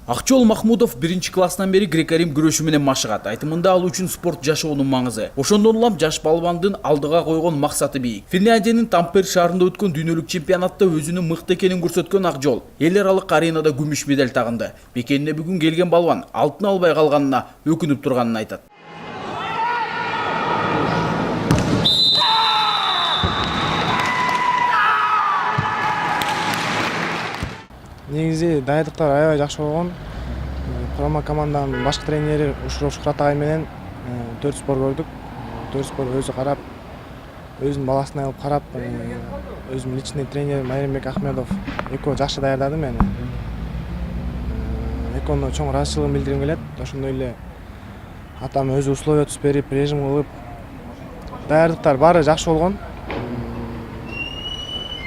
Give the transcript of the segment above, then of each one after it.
Акчол Махмудов биринчи класстан бери грек-рим күрөшү менен машыгат. Айтымында ал үчүн спорт жашоонун маңызы. Ошондон улам жаш балбандын алдыга койгон максаты бийик. Финляндиянын Тампере шаарында өткөн дүйнөлүк чемпионатта өзүнүн мыкты экенин көрсөткөн Акжол эл аралык аренада күмүш медаль тагынды. Бекенине бүгүн келген балбан алтын албай калганына өкүнүп турганын айтат. Негизи даярдыктар аябай жакшы болгон. Курама команданын башкы тренери Шухрат агай менен 4 спор көрдүк. 4 спор өзү карап, өзүнүн баласын алып карап, өзүмдүн личный тренерим Майрембек Ахмедов экөө жакшы даярдады мени. Экөөнү чоң ыраазычылыгын билдиргим келет. Ошондой эле атам өзү условия түзүп берип, режим кылып, даярдыктар баары жакшы болгон.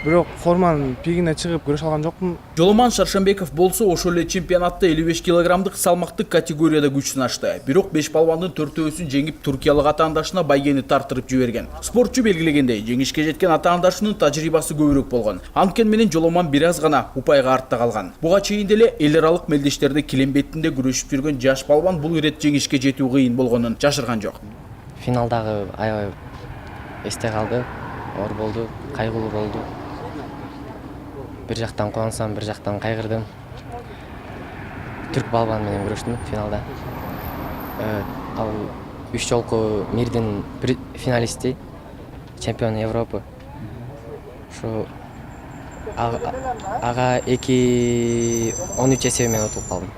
Бирок форманын пигине чыгып көрүш алган жокмун. Жоломан Шаршамбеков болсо ошол эле чемпионатта 55 килограммдык салмактык категорияда күч сынашты. Бирок 5 балбандын 4-өсүн жеңип туркиялык атаандашына байгени тартырып жиберген. Спортчу белгилегендей, жеңишке жеткен атаандашынын тажрыйбасы көбүрөөк болгон. Анткени менен Жоломан бир аз гана упайга артта калган. Буга чейин деле эл аралык мелдештерде килем бетинде күрөшүп жүргөн жаш балбан бул ирет жеңишке жетүү кыйын болгонун жашырган жок. Финалдагы аябай эсте калды, оор болду, кайгылуу болду. Бир жактан кубансам, бир жактан кайгырдым. Түрк балбан менен күрөштүм финалда. Ал 3 жолку мирдин финалисти, чемпион Европы. Ошо ага 2-13 эсеби менен утулуп калдым.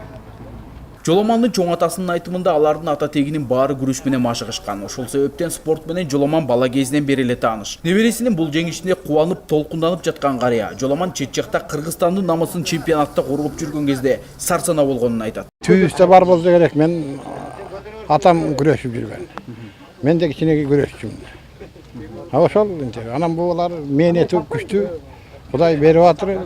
Жоломандын чоң атасынын айтымында алардын ата тегинин баары күрөш менен машыгышкан. Ошол себептен спорт менен Жоломан бала кезинен бери эле тааныш. Небересинин бул жеңишине кубанып, толкунданып жаткан карыя. Жоломан чет жакта Кыргызстандын намысын чемпионатта коргоп жүргөн кезде сарсана болгонун айтат. Түйүстө бар болсо керек. Мен атам күрөшүп жүргөн. Мен де кичинеги күрөшчүмүн. Ошол анан булар мээнети күчтүү. Кудай берип атыр.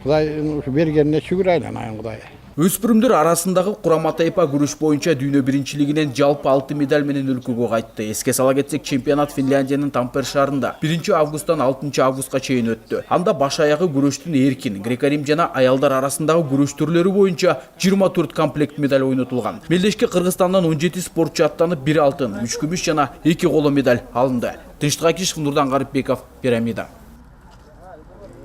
Кудай бергенине шүгүр айланайын Кудай. Өспүрүмдөр арасындагы курама тайпа күрөш боюнча дүйнө биринчилигинен жалпы 6 медаль менен өлкөгө кайтты. Эске сала кетсек, чемпионат Финляндиянын Тампере шаарында 1-августтан 6-августка чейин өттү. Анда баш аягы күрөштүн эркин, грек-рим жана аялдар арасындагы күрөш түрлөрү боюнча 24 комплект медаль ойнотулган. Мелдешке Кыргызстандан 17 спортчу аттанып, 1 алтын, 3 күмүш жана 2 коло медаль алынды. Тынчтык Акишев, Нурдан Гарипбеков, Пирамида.